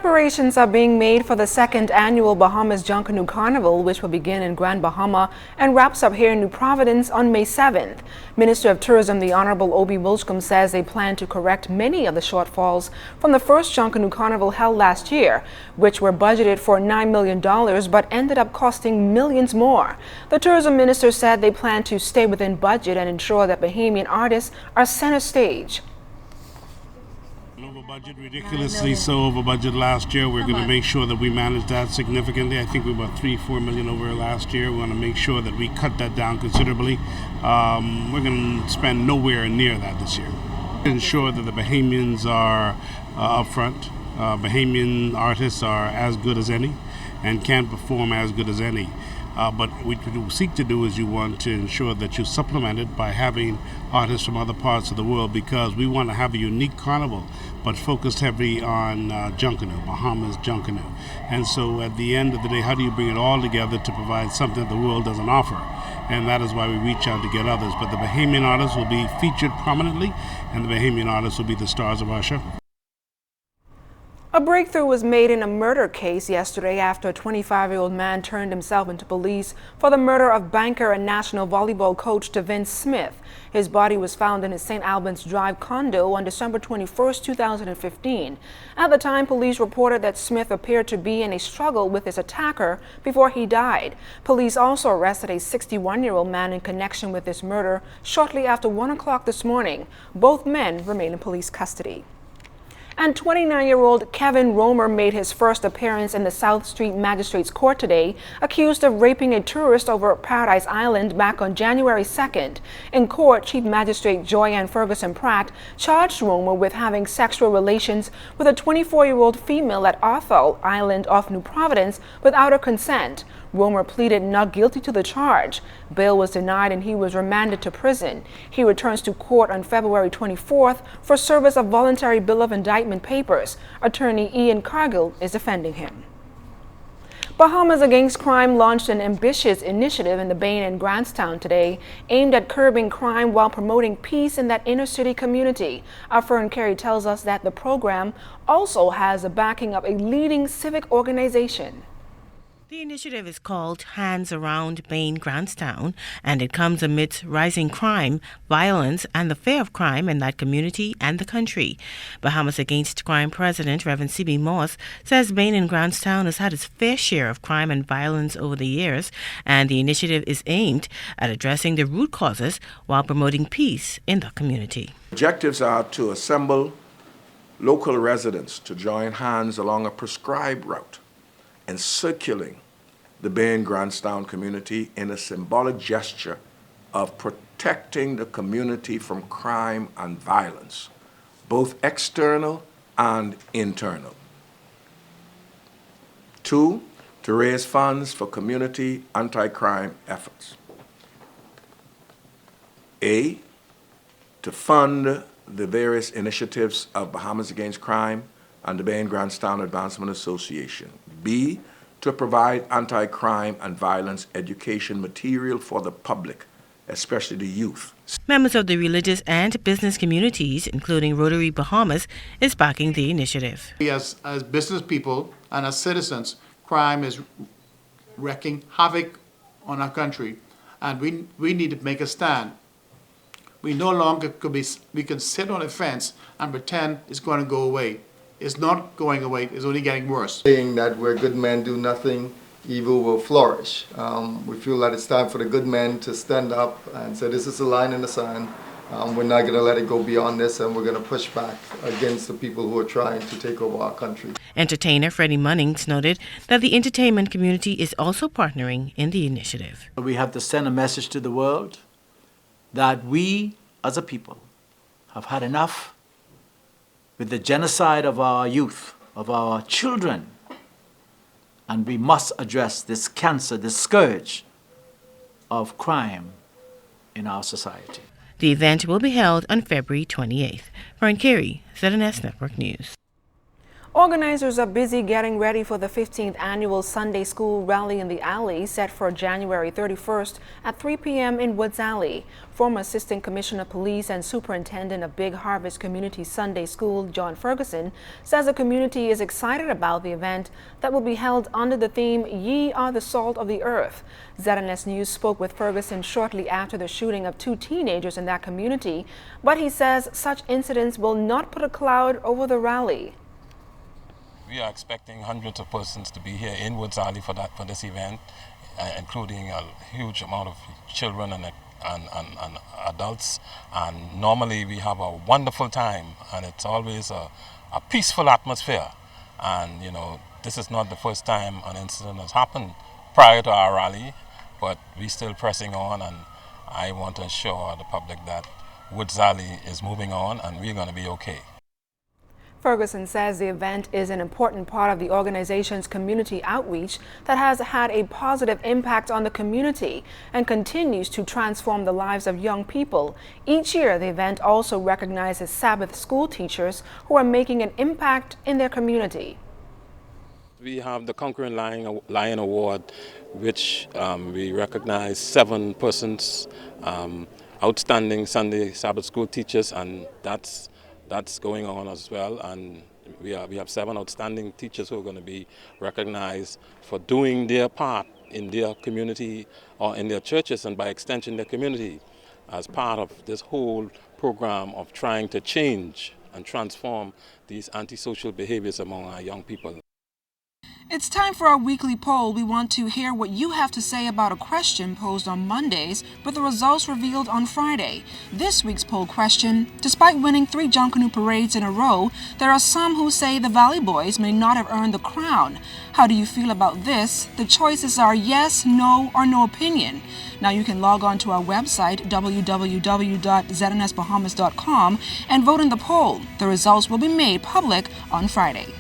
Preparations are being made for the second annual Bahamas Junkanoo Carnival, which will begin in Grand Bahama and wraps up here in New Providence on May 7th. Minister of Tourism, the Honorable Obi Wilchcombe, says they plan to correct many of the shortfalls from the first Junkanoo Carnival held last year, which were budgeted for $9 million but ended up costing millions more. The tourism minister said they plan to stay within budget and ensure that Bahamian artists are center stage. Over budget, ridiculously so over budget last year. We're going to make sure that we manage that significantly. I think we were about $3-4 million over last year. We want to make sure that we cut that down considerably. We're going to spend nowhere near that this year. Ensure that the Bahamians are up front. Bahamian artists are as good as any and can perform as good as any. But what you seek to do is you want to ensure that you supplement it by having artists from other parts of the world, because we want to have a unique carnival, but focused heavily on Junkanoo, Bahamas Junkanoo. And so at the end of the day, how do you bring it all together to provide something that the world doesn't offer? And that is why we reach out to get others. But the Bahamian artists will be featured prominently, and the Bahamian artists will be the stars of our show. A breakthrough was made in a murder case yesterday after a 25-year-old man turned himself into police for the murder of banker and national volleyball coach Devin Smith. His body was found in his St. Albans Drive condo on December 21, 2015. At the time, police reported that Smith appeared to be in a struggle with his attacker before he died. Police also arrested a 61-year-old man in connection with this murder shortly after 1 o'clock this morning. Both men remain in police custody. And 29-year-old Kevin Romer made his first appearance in the South Street Magistrates Court today, accused of raping a tourist over Paradise Island back on January 2nd. In court, Chief Magistrate Joyanne Ferguson Pratt charged Romer with having sexual relations with a 24-year-old female at Arthur Island off New Providence without her consent. Romer pleaded not guilty to the charge. Bail was denied and he was remanded to prison. He returns to court on February 24th for service of voluntary bill of indictment papers. Attorney Ian Cargill is defending him. Bahamas Against Crime launched an ambitious initiative in the Bain and Grantstown today aimed at curbing crime while promoting peace in that inner city community. Our Fern Carey tells us that the program also has the backing of a leading civic organization. The initiative is called Hands Around Bain Grantstown, and it comes amidst rising crime, violence, and the fear of crime in that community and the country. Bahamas Against Crime President Reverend C.B. Moss says Bain and Grantstown has had its fair share of crime and violence over the years, and the initiative is aimed at addressing the root causes while promoting peace in the community. Objectives are to assemble local residents to join hands along a prescribed route and circulating the Bain Grantstown community in a symbolic gesture of protecting the community from crime and violence, both external and internal. 2, to raise funds for community anti-crime efforts. A, to fund the various initiatives of Bahamas Against Crime and the Bain Grantstown Advancement Association. B, to provide anti-crime and violence education material for the public, especially the youth. Members of the religious and business communities, including Rotary Bahamas, is backing the initiative. As business people and as citizens, crime is wreaking havoc on our country, and we need to make a stand. We no longer we can sit on a fence and pretend it's going to go away. It's not going away, it's only getting worse. Saying that where good men do nothing, evil will flourish. We feel that it's time for the good men to stand up and say this is a line in the sand. We're not going to let it go beyond this, and we're going to push back against the people who are trying to take over our country. Entertainer Freddie Munnings noted that the entertainment community is also partnering in the initiative. We have to send a message to the world that we as a people have had enough with the genocide of our youth, of our children, and we must address this cancer, this scourge of crime in our society. The event will be held on February 28th. Fern Carey, ZNS Network News. Organizers are busy getting ready for the 15th annual Sunday School Rally in the Alley set for January 31st at 3 p.m. in Woods Alley. Former Assistant Commissioner of Police and Superintendent of Big Harvest Community Sunday School, John Ferguson, says the community is excited about the event that will be held under the theme, Ye Are the Salt of the Earth. ZNS News spoke with Ferguson shortly after the shooting of 2 teenagers in that community, but he says such incidents will not put a cloud over the rally. We are expecting hundreds of persons to be here in Woods Alley for this event, including a huge amount of children and adults. And normally we have a wonderful time, and it's always a peaceful atmosphere. And you know, this is not the first time an incident has happened prior to our rally, but we're still pressing on, and I want to assure the public that Woods Alley is moving on and we're going to be okay. Ferguson says the event is an important part of the organization's community outreach that has had a positive impact on the community and continues to transform the lives of young people. Each year, the event also recognizes Sabbath school teachers who are making an impact in their community. We have the Conquering Lion Award, which we recognize 7 persons, outstanding Sunday Sabbath school teachers, and that's going on as well. And we have 7 outstanding teachers who are going to be recognized for doing their part in their community or in their churches, and by extension their community, as part of this whole program of trying to change and transform these antisocial behaviors among our young people. It's time for our weekly poll. We want to hear what you have to say about a question posed on Mondays, with the results revealed on Friday. This week's poll question: despite winning 3 Junkanoo parades in a row, there are some who say the Valley Boys may not have earned the crown. How do you feel about this? The choices are yes, no, or no opinion. Now you can log on to our website, www.znsbahamas.com, and vote in the poll. The results will be made public on Friday.